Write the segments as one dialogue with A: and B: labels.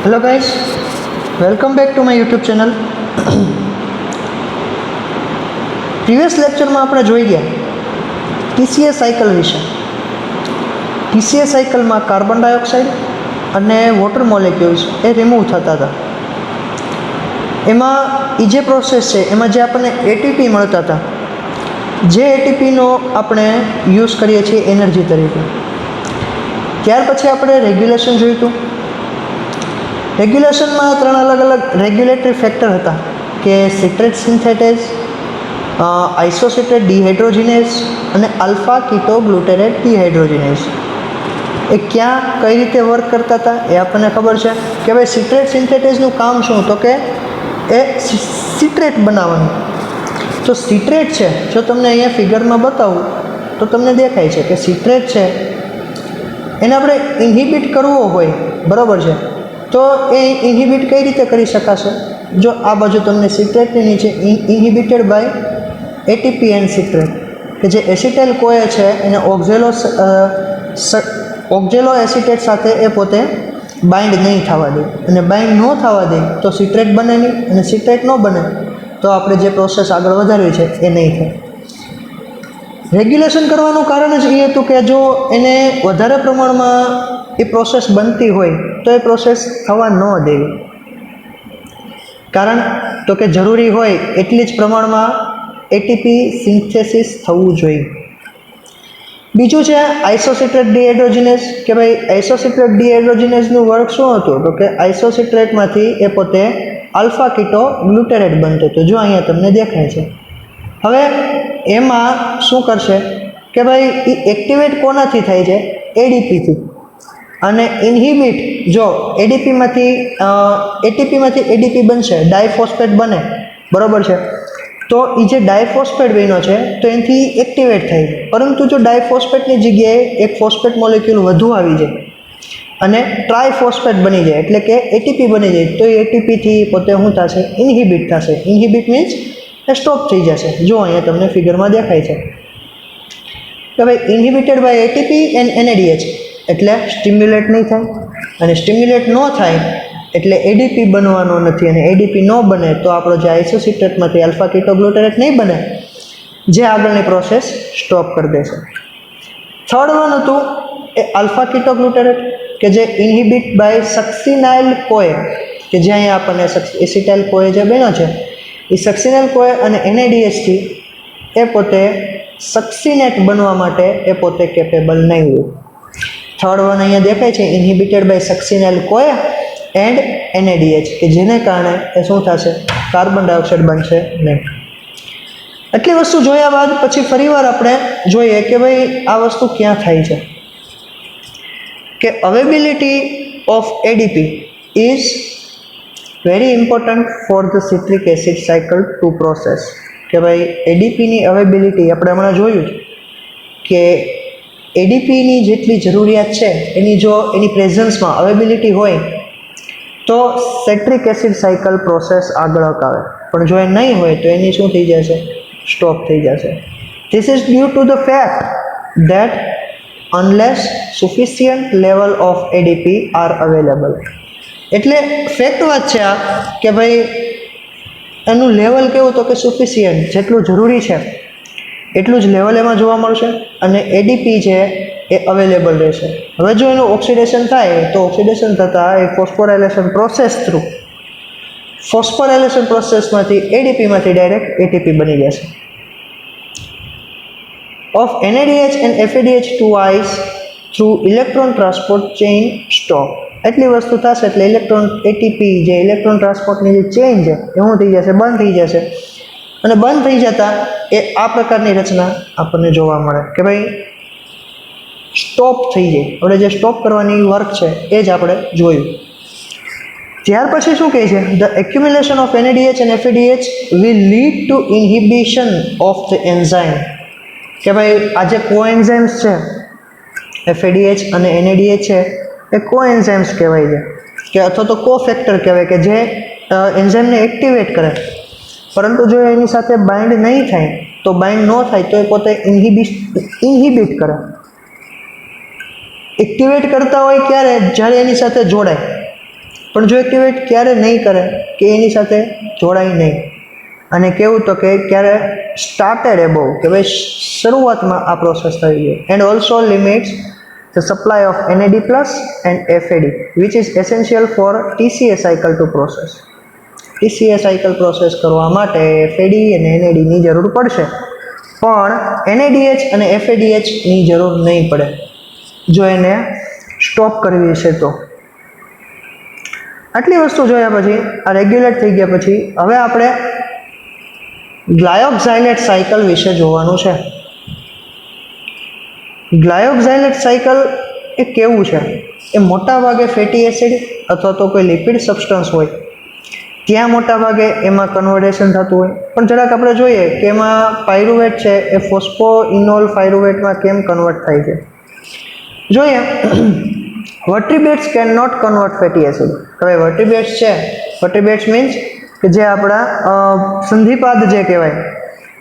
A: Hello guys, welcome back to my YouTube channel. Previous lecture में આપણે જોઈ ગયા ટીસીએ સાયકલ વિશે। ટીસીએ સાયકલમાં કાર્બન ડાયોક્સાઇડ અને વોટર મોલેક્યુલ્સ એ રિમૂવ થતા હતા। એમાં એ જે પ્રોસેસ છે એમાં જે આપણને એટીપી મળતા હતા, જે એટીપીનો આપણે યુઝ કરીએ છીએ એનર્જી તરીકે। ત્યાર પછી આપણે રેગ્યુલેશન જોયું હતું। રેગ્યુલેશનમાં 3 અલગ અલગ રેગ્યુલેટરી ફેક્ટર હતા કે સિટ્રેટ સિન્થેટેઝ, આઇસોસિટ્રેટ ડિહાઇડ્રોજિનેઝ અને આલ્ફા કીટો ગ્લુટેરેટ ડિહાઇડ્રોજિનેઝ। એ ક્યાં કઈ રીતે વર્ક કરતા હતા એ આપણને ખબર છે કે ભાઈ સિટ્રેટ સિન્થેટેઝનું કામ શું, તો કે એ સિટ્રેટ બનાવવાનું। તો સિટ્રેટ છે, જો તમને અહીંયા ફિગરમાં બતાવું તો તમને દેખાય છે કે સિટ્રેટ છે એને આપણે ઇન્હિબિટ કરવો હોય, બરાબર છે, તો એ ઇન્હિબિટ કઈ રીતે કરી શકાશે? જો આ બાજુ તમને સિટ્રેટની નીચે ઇન્હિબિટેડ બાય એટીપી એન્ડ સિટ્રેટ, કે જે એસિટાઇલ કોએ છે એને ઓક્ઝેલો એસિટેટ સાથે એ પોતે બાઇન્ડ નહીં થવા દે, અને બાઇન્ડ ન થવા દે તો સિટ્રેટ બને નહીં, અને સિટ્રેટ ન બને તો આપણે જે પ્રોસેસ આગળ વધારવી છે એ નહીં થાય। રેગ્યુલેશન કરવાનું કારણ જ એ હતું કે જો એને વધારે પ્રમાણમાં એ પ્રોસેસ બનતી હોય તો એ પ્રોસેસ થવા ન દેવી, કારણ તો કે જરૂરી હોય એટલી જ પ્રમાણમાં એટીપી સિન્થેસિસ થવું જોઈએ। બીજું છે આઇસોસિટ્રેટ ડિહાઇડ્રોજિનેઝ, કે ભાઈ આઇસોસિટ્રેટ ડિહાઇડ્રોજિનેઝનું વર્ક શું હતું, તો કે આઇસોસિટ્રેટમાંથી એ પોતે આલ્ફા કીટો ગ્લુટેરેટ બનતો હતો, જો અહીંયા તમને દેખાય છે। હવે એમાં શું કરશે કે ભાઈ એ એક્ટિવેટ કોનાથી થાય છે? એડીપીથી, અને ઇન્હિબિટ જો એટીપીમાંથી એડીપી બનશે, ડાયફોસ્ફેટ બને, બરાબર છે, તો એ જે ડાયફોસ્ફેટ બન્યો છે તો એનાથી એક્ટિવેટ થાય, પરંતુ જો ડાયફોસ્ફેટની જગ્યાએ એક ફોસ્ફેટ મોલેક્યુલ વધુ આવી જાય અને ટ્રાયફોસ્ફેટ બની જાય, એટલે કે એટીપી બની જાય, તો એ એટીપીથી પોતે શું થશે? ઇન્હિબિટ થશે। ઇન્હિબિટ મીન્સ એ સ્ટોપ થઈ જશે, જો અહીંયા તમને ફિગરમાં દેખાય છે કે ભાઈ ઇન્હિબિટેડ બાય એટીપી એન્ડ એનએડીએચ, એટલે સ્ટિમ્યુલેટ નહીં થાય, અને સ્ટિમ્યુલેટ ન થાય એટલે એડીપી બનવાનો નથી, અને એડીપી ન બને તો આપણો જે આઇસોસિટ્રેટમાંથી આલ્ફા કીટો ગ્લુટેરેટ નહીં બને, જે આગળની પ્રોસેસ સ્ટોપ કરી દેશે। થર્ડ વન હતું એ આલ્ફા કીટો ગ્લુટેરેટ, કે જે ઇન્હિબિટ બાય સક્સિનાઇલ કોએ, કે જે અહીંયા આપણને એસિટાઇલ કોએ જે બન્યો છે એ સક્સિનાઇલ કોએ અને એનએડીએચથી એ પોતે સક્સિનેટ બનવા માટે એ પોતે કેપેબલ નહીં હોય। થર્ડ વન અહીંયા દેખાય છે, ઇન્હિબિટેડ બાય સક્સિનાઇલ કોએ એન્ડ એનએડીએચ, કે જેને કારણે એ શું થશે? કાર્બન ડાયોક્સાઇડ બનશે નહીં। આટલી વસ્તુ જોયા બાદ પછી ફરીવાર આપણે જોઈએ કે ભાઈ આ વસ્તુ ક્યાં થાય છે, કે availability of ADP is very important for the citric acid cycle to process, કે ભાઈ એડીપીની અવેબિલિટી આપણે હમણાં જોયું કે એડીપીની જેટલી જરૂરિયાત છે એની જો એની પ્રેઝન્સમાં અવેબિલિટી હોય તો સિટ્રિક એસિડ સાયકલ પ્રોસેસ આગળ હકાવે, પણ જો એ નહીં હોય તો એની શું થઈ જશે? સ્ટોપ થઈ જશે। This is due to the fact that unless sufficient level of ADP are available, એટલે ફેક્ટ વાત છે આ કે ભાઈ એનું લેવલ કેવું, તો કે સફિશિયન્ટ, જેટલું જરૂરી છે એટલું જ લેવલ એમાં જોવા મળશે, અને એડીપી છે એ અવેલેબલ રહેશે। હવે જો એનું ઓક્સિડેશન થાય તો ઓક્સિડેશન થતાં એ ફોસ્ફોરાઇલેશન પ્રોસેસમાંથી એડીપીમાંથી ડાયરેક્ટ એટીપી બની જશે। Of NADH and FADH twice through electron transport chain stop, એટલી વસ્તુ થશે એટલે ઇલેક્ટ્રોન એટીપી જે ઇલેક્ટ્રોન ટ્રાન્સપોર્ટની જે ચેઇન છે એ શું થઈ જશે? બંધ થઈ જશે, અને બંધ થઈ જતાં એ આ પ્રકારની રચના આપણને જોવા મળે કે ભાઈ સ્ટોપ થઈ જાય। આપણે જે સ્ટોપ કરવાની વર્ક છે એ જ આપણે જોયું। ત્યાર પછી શું કહે છે? The accumulation of NADH and FADH will lead to inhibition of the enzyme, કે ભાઈ આ જે કોએન્ઝાઇમ્સ છે FADH અને NADH છે એ કોએન્ઝાઇમ્સ કહેવાય છે, કે અથવા તો કોફેક્ટર કહેવાય, કે જે એન્ઝાઇમને એક્ટિવેટ કરે, પરંતુ જો એની સાથે બાઇન્ડ નહીં થાય તો બાઇન્ડ ન થાય તો એ પોતે ઇન્હિબિટ કરે। એક્ટિવેટ કરતા હોય ક્યારે? જ્યારે એની સાથે જોડાય, પણ જો એક્ટિવેટ ક્યારે નહીં કરે કે એની સાથે જોડાય નહીં, અને કેવું તો કે ક્યારે સ્ટાર્ટેડ એબોવ કે ભાઈ શરૂઆતમાં આ પ્રોસેસ થઈ ગઈ, and also limits the supply of NAD plus and FAD which is essential for TCA cycle to process. TCA cycle process કરવા માટે FAD અને NAD ની જરૂર પડશે, પણ NADH અને FADH ની જરૂર નહીં પડે જો એને સ્ટોપ કરવી છે તો. આટલી વસ્તુ જોયા પછી, આ રેગ્યુલેટ થઈ ગયા પછી હવે આપણે ગ્લાયોક્સાઇલેટ સાયકલ વિશે જોવાનું છે. ગ્લાયોક્સાઇલેટ સાયકલ એ કેવું છે? એ મોટા ભાગે ફેટી એસિડ અથવા તો કોઈ લિપિડ સબસ્ટન્સ હોય ત્યાં મોટા ભાગે એમાં કન્વર્ટેશન થતું હોય, પણ જરાક આપણે જોઈએ કે એમાં પાયરુવેટ છે એ ફોસ્ફોઇનોલ પાયરુવેટમાં કેમ કન્વર્ટ થાય છે. જોઈએ, vertebrates can not convert fatty acid. હવે વર્ટિબ્રેટ્સ છે, વર્ટિબ્રેટ્સ મીન્સ કે જે આપણા સંધિપાદ જે કહેવાય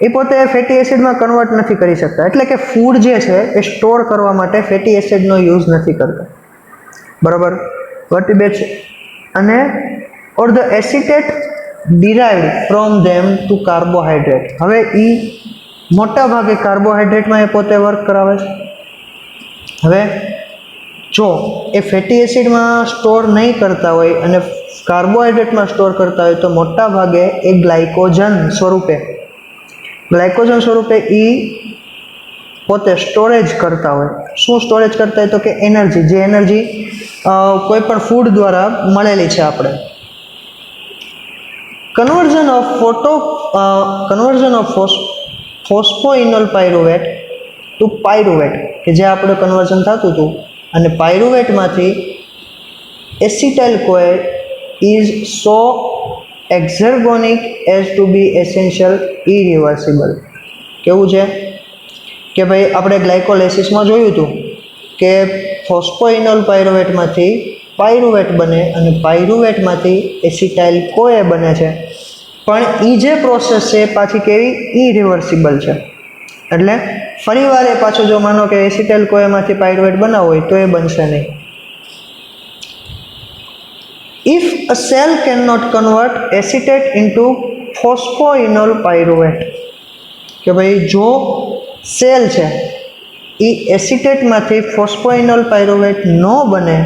A: એ પોતે ફેટી એસિડમાં કન્વર્ટ નથી કરી શકતા, એટલે કે ફૂડ જે છે એ સ્ટોર કરવા માટે ફેટી એસિડનો યુઝ નથી કરતા, બરાબર. વર્ટિબ્રેટ્સ અને or the acetate derived from them to carbohydrate. હવે એ મોટા ભાગે કાર્બોહાઈડ્રેટમાં એ પોતે વર્ક કરાવે છે. હવે જો એ ફેટી એસિડમાં સ્ટોર નહીં કરતા હોય અને કાર્બોહાઈડ્રેટમાં સ્ટોર કરતા હોય તો મોટા ભાગે એ ગ્લાયકોજન સ્વરૂપે એ પોતે સ્ટોરેજ કરતા હોય. શું સ્ટોરેજ કરતા હોય તો કે એનર્જી, જે એનર્જી કોઈ પણ ફૂડ દ્વારા મળેલી છે આપણે. Conversion of phosphoenol pyruvate to pyruvate કે જે આપણે કન્વર્ઝન થતું હતું, અને પાયરુવેટમાંથી acetyl CoA is so exergonic as to be essential irreversible. કેવું છે કે ભાઈ આપણે ગ્લાયકોલાઇસિસમાં જોયું હતું કે ફોસ્ફોઇનોલ પાયરુવેટમાંથી પાયરુવેટ બને અને પાયરુવેટમાંથી એસિટાઇલ કોએ બને છે, પણ એ જે પ્રોસેસ છે પાછી કેવી ઇરિવર્સિબલ છે. એટલે ફરીવાર એ પાછો જો માનો કે એસિટાઇલ કોએમાંથી પાયરુવેટ બનાવવો હોય તો એ બનશે નહીં. If a cell cannot convert acetate into phosphoenol pyruvate, કે ભાઈ જો સેલ છે એ એસિટેટમાંથી ફોસ્ફોઇનોલ પાયરુવેટ ન બને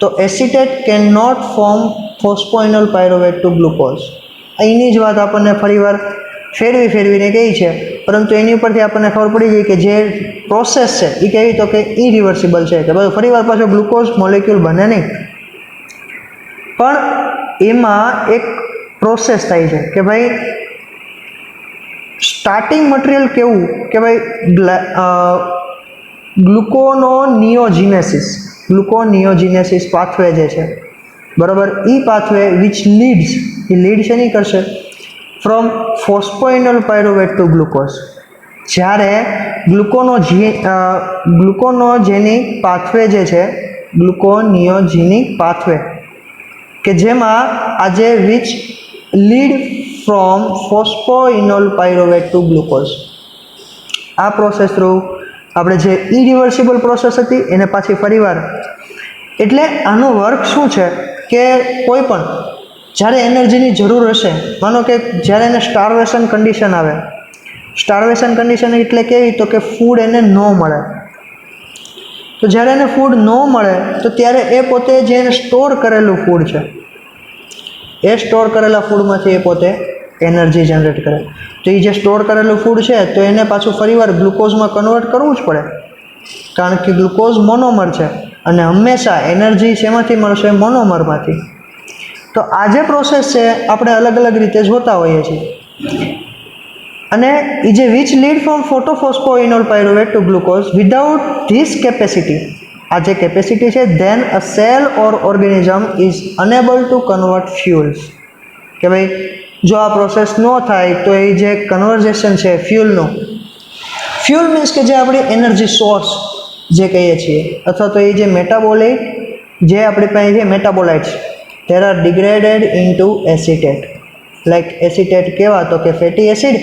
A: તો acetate can not form phosphoenol pyruvate to glucose. અહીંની જ વાત આપણને ફરીવાર ફેરવીને કહી છે, પરંતુ એની ઉપરથી આપણને ખબર પડી ગઈ કે જે પ્રોસેસ છે એ કેવી તો કે ઇરિવર્સિબલ છે, કે બધું ફરીવાર પાછો ગ્લુકોઝ મોલેક્યુલ બને નહીં. પણ એમાં એક પ્રોસેસ થાય છે કે ભાઈ સ્ટાર્ટિંગ મટીરિયલ કેવું કે ભાઈ ગ્લુકોનિયોજિનેસિસ પાથવે જે છે, બરાબર, એ પાથવે વિચ લીડ છે નહીં કરશે from phosphoenol pyruvate to glucose. જ્યારે ગ્લુકોનોજેનિક પાથવે જે છે, ગ્લુકોનિયોજેનિક પાથવે કે જેમાં આજે which lead from phosphoenol pyruvate to glucose. આ પ્રોસેસ થ્રુ આપણે જે ઇરિવર્સિબલ પ્રોસેસ હતી એને પાછી ફરીવાર, એટલે આનો વર્ક શું છે કે કોઈ પણ જ્યારે એનર્જીની જરૂર હશે, માનો કે જ્યારે એને સ્ટાર્વેશન કન્ડિશન આવે, સ્ટાર્વેશન કન્ડિશન એટલે કેવી તો કે ફૂડ એને ન મળે, તો જ્યારે એને ફૂડ ન મળે તો ત્યારે એ પોતે જે એને સ્ટોર કરેલું ફૂડ છે એ સ્ટોર કરેલા ફૂડમાંથી એ પોતે એનર્જી જનરેટ કરે. તો એ જે સ્ટોર કરેલું ફૂડ છે તો એને પાછું ફરીવાર ગ્લુકોઝમાં કન્વર્ટ કરવું જ પડે, કારણ કે ગ્લુકોઝ મોનોમર છે અને હંમેશા એનર્જી શેમાંથી મળશે? મોનોમરમાંથી. તો આ જે પ્રોસેસ છે આપણે અલગ અલગ રીતે જોતા હોઈએ છીએ. અને એ જે which lead from phosphoenol pyruvate to glucose without this capacity, આ જે કેપેસિટી છે, then a cell or organism is unable to convert fuels. કે ભાઈ જો આ પ્રોસેસ ન થાય તો એ જે કન્વર્ઝેશન છે ફ્યુલ મીન્સ કે જે આપણી એનર્જી સોર્સ જે કહીએ છીએ, અથવા તો એ જે મેટાબોલાઇટ જે આપણી પાસે છે metabolites, there are degraded into acetate. Like acetate કેવા તો કે ફેટી એસિડ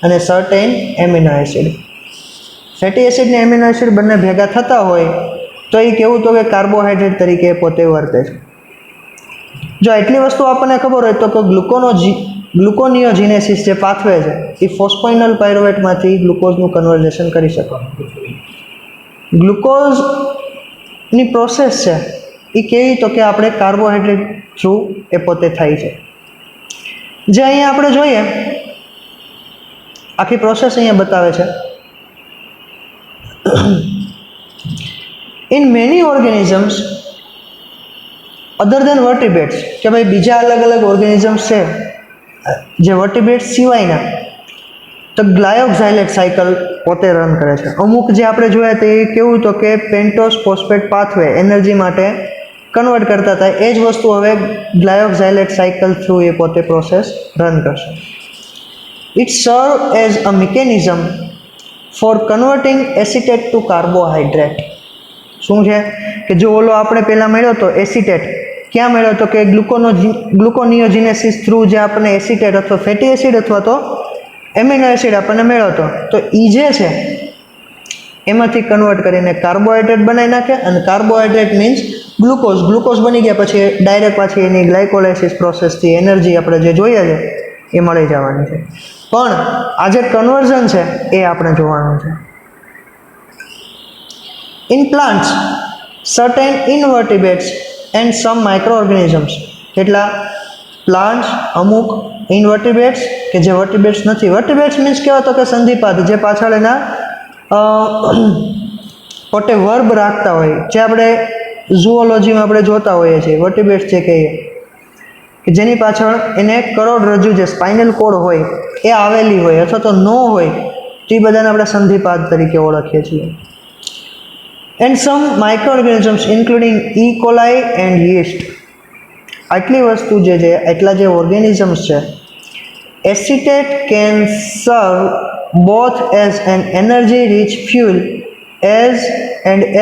A: અને certain amino acid. Fatty acid ને એમિનો એસિડ બંને ભેગા થતા હોય તો એ કેવું તો કે કાર્બોહાઈડ્રેટ તરીકે પોતે વર્તે છે. જો એટલી વસ્તુ આપણને ખબર હોય તો કે ગ્લુકોનિયોજિનેસિસ જે પાથવે છે એ ફોસ્ફોઇનોલ પાયરુવેટમાંથી ગ્લુકોઝનું કન્વર્ઝેશન કરી શકે. ગ્લુકોઝની પ્રોસેસ છે એ કેવી તો કે આપણે કાર્બોહાઈડ્રેટ થ્રુ એ પોતે થાય છે. જે અહીંયા આપણે જોઈએ આખી પ્રોસેસ અહીંયા બતાવે છે. ઇન મેની ઓર્ગેનિઝમ્સ અધર દેન વર્ટિબ્રેટ્સ, કે ભાઈ બીજા અલગ અલગ ઓર્ગેનિઝમ્સ છે જે વર્ટિબ્રેટ્સ સિવાયના, તો ગ્લાયોક્સાઇલેટ સાયકલ પોતે રન કરે છે. અમુક જે આપણે જોયા તે કેવું તો કે પેન્ટોસ ફોસ્ફેટ પાથવે એનર્જી માટે કન્વર્ટ કરતા હતા, એ જ વસ્તુ હવે ગ્લાયોક્સાઇલેટ સાયકલ થ્રુ એ પોતે પ્રોસેસ રન કરશે. It serve as a mechanism for converting acetate to carbohydrate. શું છે કે જો ઓલો આપણે પહેલાં મળ્યો તો એસિટેટ ક્યાં મળ્યો તો કે ગ્લુકોનિયોજિનેસિસ થ્રુ જે આપણને એસિટેટ અથવા ફેટી એસિડ અથવા તો એમિનો એસિડ આપણને મળ્યો હતો, તો એ જે છે એમાંથી કન્વર્ટ કરીને કાર્બોહાઈડ્રેટ બનાવી નાખે, અને કાર્બોહાઈડ્રેટ મીન્સ ગ્લુકોઝ બની ગયા પછી ડાયરેક્ટ પાછી એની ગ્લાયકોલાઇસિસ પ્રોસેસથી એનર્જી આપણે જે જોઈએ છે એ મળી જવાની છે. પણ આ જે કન્વર્ઝન છે એ આપણે જોવાનું છે. In plants certain invertebrates and some micro organisms, કેટલા પ્લાન્ટ્સ, અમુક ઇનવર્ટિબ્રેટ્સ કે જે વર્ટિબ્રેટ્સ નથી. વર્ટિબ્રેટ્સ મીન્સ કેવા તો કે સંધિપાદ, જે પાછળ એના પોતે વર્બ રાખતા હોય, જે આપણે ઝૂઓલોજીમાં આપણે જોતા હોઈએ છીએ. વર્ટિબ્રેટ્સ જે કહીએ કે જેની પાછળ એને કરોડરજ્જુ જે સ્પાઇનલ કોડ હોય એ આવેલી હોય અથવા તો ન હોય, તે બધાને આપણે સંધિપાદ તરીકે ઓળખીએ છીએ. And some micro organisms including E coli and yeast. આટલી વસ્તુ જે છે, એટલા જે ઓર્ગેનિઝમ્સ છે, acetate can serve both as an energy rich fuel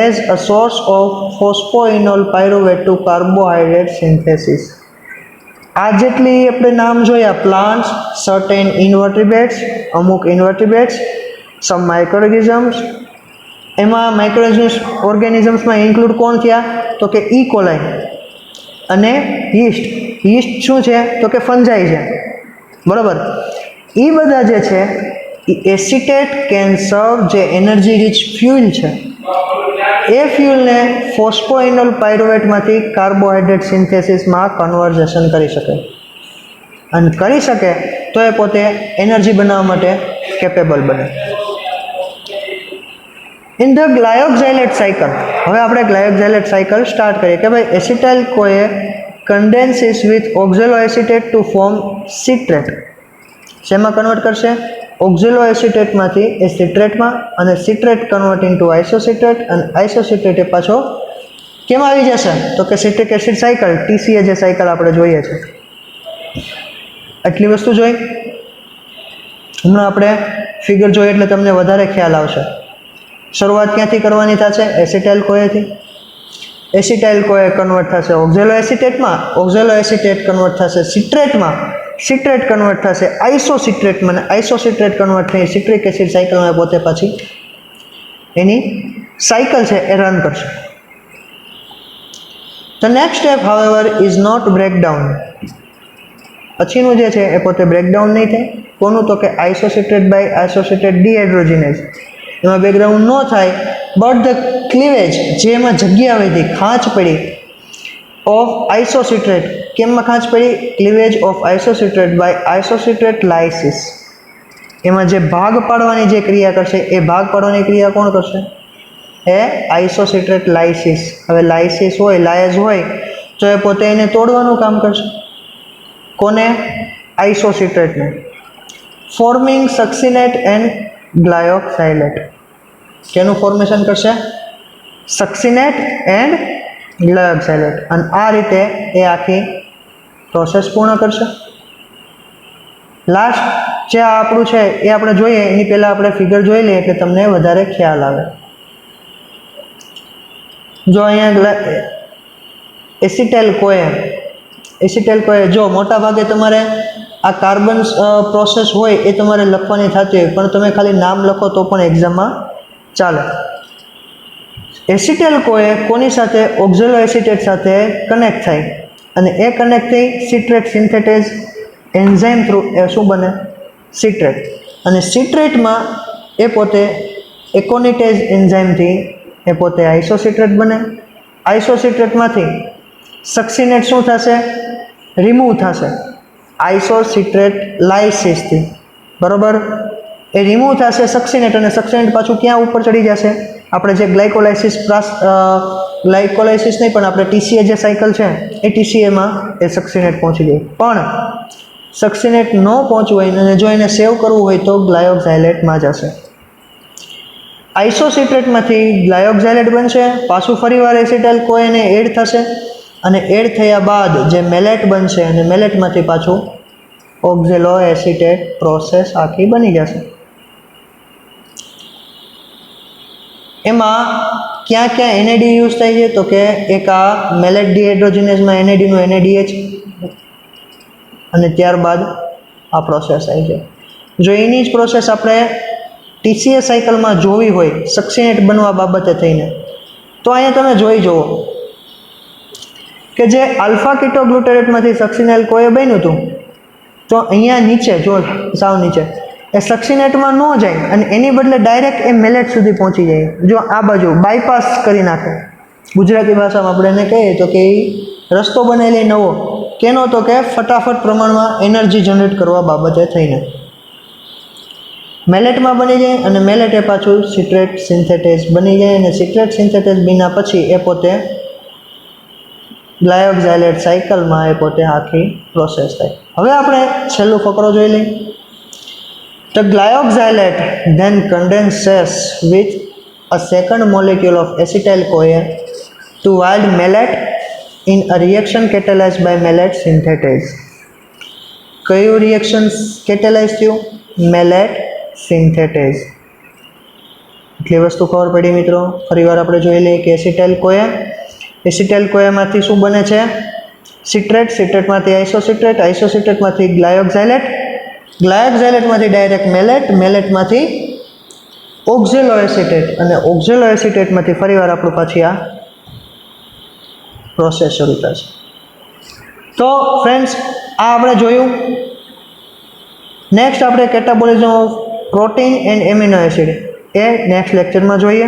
A: as a source of phosphoenol pyruvate to carbohydrate synthesis. આ જેટલી આપણે નામ જોયા, પ્લાન્ટ્સ, સર્ટેન ઇનવર્ટિબ્રેટ્સ, અમુક ઇનવર્ટિબ્રેટ્સ, સમ માઇક્રોઓર્ગેનિઝમ્સ, એમાં માઇક્રો ઓર્ગેનિઝમ્સમાં ઇન્ક્લુડ કોણ થયા તો કે ઈ કોલાઈ અને યીસ્ટ. યીસ્ટ શું છે તો કે ફંજાઈ છે, બરાબર. એ બધા જે છે એ એસિટેટ કેન સર્વ, જે એનર્જી રીચ ફ્યુલ છે, એ ફ્યુલને ફોસ્ફોઇનોલ પાયરુવેટમાંથી કાર્બોહાઈડ્રેટ સિન્થેસિસમાં કન્વર્ઝેશન કરી શકે, અને કરી શકે તો એ પોતે એનર્જી બનાવવા માટે કેપેબલ બને. ઇન ધ ગ્લાયોક્સાઇલેટ સાયકલ, હવે આપણે ગ્લાયોક્સાઇલેટ સાયકલ સ્ટાર્ટ કરીએ કે ભાઈ acetyl CoA condenses with oxaloacetate to form citrate. શેમાં કન્વર્ટ કરશે? ઓક્ઝેલો એસિટેટમાંથી એ સિટ્રેટમાં, અને સિટ્રેટ કન્વર્ટ ઇન્ટુ આઇસોસિટ્રેટ, અને આઇસોસિટ્રેટ એ પાછો કેમ આવી જશે તો કે સિટ્રિક એસિડ સાયકલ, TCA જે સાયકલ આપણે જોઈએ છે. આટલી વસ્તુ જોઈ. હમણાં આપણે ફિગર જોઈએ એટલે તમને વધારે ખ્યાલ આવશે. શરૂઆત ક્યાંથી કરવાની થશે? એસિટાઇલ કોએથી. એસિટાઇલ કોએ કન્વર્ટ થશે ઓક્ઝેલો એસિટેટમાં, ઓક્ઝેલો એસિટેટ કન્વર્ટ થશે સિટ્રેટમાં, સિટ્રેટ કન્વર્ટ થશે આઇસોસિટ્રેટમાં, અને આઇસોસિટ્રેટ કન્વર્ટ થઈ સિટ્રિક એસિડ સાયકલમાં પોતે પાછી એની સાયકલ છે એ રન કરશે. The next step however is not breakdown. પછીનું જે છે એ પોતે બ્રેકડાઉન નહીં થાય. કોનું તો કે આઇસોસિટ્રેટ બાય આઇસોસિટ્રેટ ડીહાઇડ્રોજિનેઝ, એમાં બ્રેકડાઉન ન થાય, બટ ધ ક્લીવેજ, જે એમાં જગ્યા વધી, ખાંચ પડી, ઓફ આઇસોસિટ્રેટ, કેમમાં ખાંચ પડી? Cleavage of isocitrate by isocitrate lysis. એમાં જે ભાગ પાડવાની જે ક્રિયા કરશે એ ભાગ પાડવાની ક્રિયા કોણ કરશે? એ આઇસોસિટ્રેટ લાઇસિસ. હવે લાઇસિસ હોય, લાયઝ હોય તો એ પોતે એને તોડવાનું કામ કરશે. કોને? આઇસોસિટ્રેટને. Forming succinate and glyoxylate. કેનું ફોર્મેશન કરશે? Succinate and glyoxylate. અને આ રીતે એ આખી પ્રોસેસ પૂર્ણ કરશે. લાસ્ટ જે આપણું છે એ આપણે જોઈએ એની પહેલાં આપણે ફિગર જોઈ લઈએ એટલે તમને વધારે ખ્યાલ આવે. જો અહીંયા એસિટાઇલ કોએ જો મોટા ભાગે તમારે આ કાર્બન પ્રોસેસ હોય એ તમારે લખવાની થતી હોય, પણ તમે ખાલી નામ લખો તો પણ એક્ઝામમાં ચાલે. એસિટાઇલ કોએ કોની સાથે? ઓક્ઝેલો એસિટેટ સાથે કનેક્ટ થાય. અને એ કનેક્ટ થઈ સિટ્રેટ સિન્થેટેઝ એન્ઝાઇમ થ્રુ એ શું બને સિટ્રેટ, અને સિટ્રેટમાં એ પોતે એકોનિટેઝ એન્ઝાઇમથી એ પોતે આઇસોસિટ્રેટ બને. આઇસોસિટ્રેટમાંથી સક્સિનેટ શું થશે રિમૂવ થશે આઇસોસિટ્રેટ લાઇસિસથી, બરોબર. એ રિમૂવ થશે સક્સિનેટ, અને સક્સિનેટ પાછું ક્યાં ઉપર ચડી જશે આપણે જે ગ્લાયકોલાઇસિસ ગ્લાયકોલાઇસિસ નહીં પણ આપણે ટીસીએ જે સાયકલ છે એ ટીસીએમાં એ સક્સિનેટ પહોંચી જાય. પણ સક્સિનેટ ન પહોંચવું હોય અને જો એને સેવ કરવું હોય તો ગ્લાયોક્ઝાઇલેટમાં જશે. આઇસોસિટ્રેટમાંથી ગ્લાયોક્ઝાઇલેટ બનશે, પાછું ફરીવાર એસિટાઇલ કોએને એડ થશે, અને એડ થયા બાદ જે મેલેટ બનશે અને મેલેટમાંથી પાછું ઓક્ઝેલો એસિટેટ પ્રોસેસ આખી બની જશે. એમાં ક્યાં ક્યાં એનએડી યુઝ થાય છે તો કે એક આ મેલેટ ડિહાઇડ્રોજિનેઝમાં એનએડીનું એનએડીએચ, અને ત્યારબાદ આ પ્રોસેસ થાય છે. જો એની જ પ્રોસેસ આપણે ટીસીએ સાયકલમાં જોવી હોય સક્સિનેટ બનવા બાબતે થઈને, તો અહીંયા તમે જોઈ જુઓ કે જે આલ્ફા કીટોગ્લુટેરેટમાંથી સક્સિનેલ કોએ બન્યું હતું, તો અહીંયા નીચે જો સાવ નીચે એ સક્સિનેટમાં ન જાય અને એની બદલે ડાયરેક્ટ એ મેલેટ સુધી પહોંચી જાય. જો આ બાજુ બાયપાસ કરી નાખે, ગુજરાતી ભાષામાં આપણે એને કહીએ તો કે એ રસ્તો બનેલી નવો કેનો તો કે ફટાફટ પ્રમાણમાં એનર્જી જનરેટ કરવા બાબતે થઈને મેલેટમાં બની જાય, અને મેલેટ એ પાછું સિટ્રેટ સિન્થેટેઝ બની જાય, અને સિટ્રેટ સિન્થેટેઝ બન્યા પછી એ પોતે ગ્લાયોક્ઝાઇલેટ સાયકલમાં એ પોતે આખી પ્રોસેસ થાય. હવે આપણે છેલ્લું ફકરો જોઈ લઈએ. The glyoxylate then condenses with a second molecule of acetyl-CoA to yield malate in a reaction catalyzed by malate synthetase. કયું રિએક્શન કેટેલાઇઝ થયું malate synthetase. એટલી વસ્તુ ખબર પડી મિત્રો. ફરીવાર આપણે જોઈ લઈએ કે એસિટાઇલ કોએમાંથી શું બને છે સિટ્રેટ, સિટ્રેટમાંથી આઇસોસિટ્રેટ, આઇસોસિટ્રેટમાંથી ગ્લાયોક્ઝાઇલેટ, ગ્લાયોક્ઝાઇલેટમાંથી ડાયરેક્ટ મેલેટ, મેલેટમાંથી ઓક્ઝેલો એસિટેટ, અને ઓક્ઝેલો એસિટેટમાંથી ફરીવાર આપણું પાછી આ પ્રોસેસ શરૂ થશે. તો ફ્રેન્ડ્સ આ આપણે જોયું. નેક્સ્ટ આપણે catabolism of protein and amino acid A next લેક્ચરમાં જોઈએ.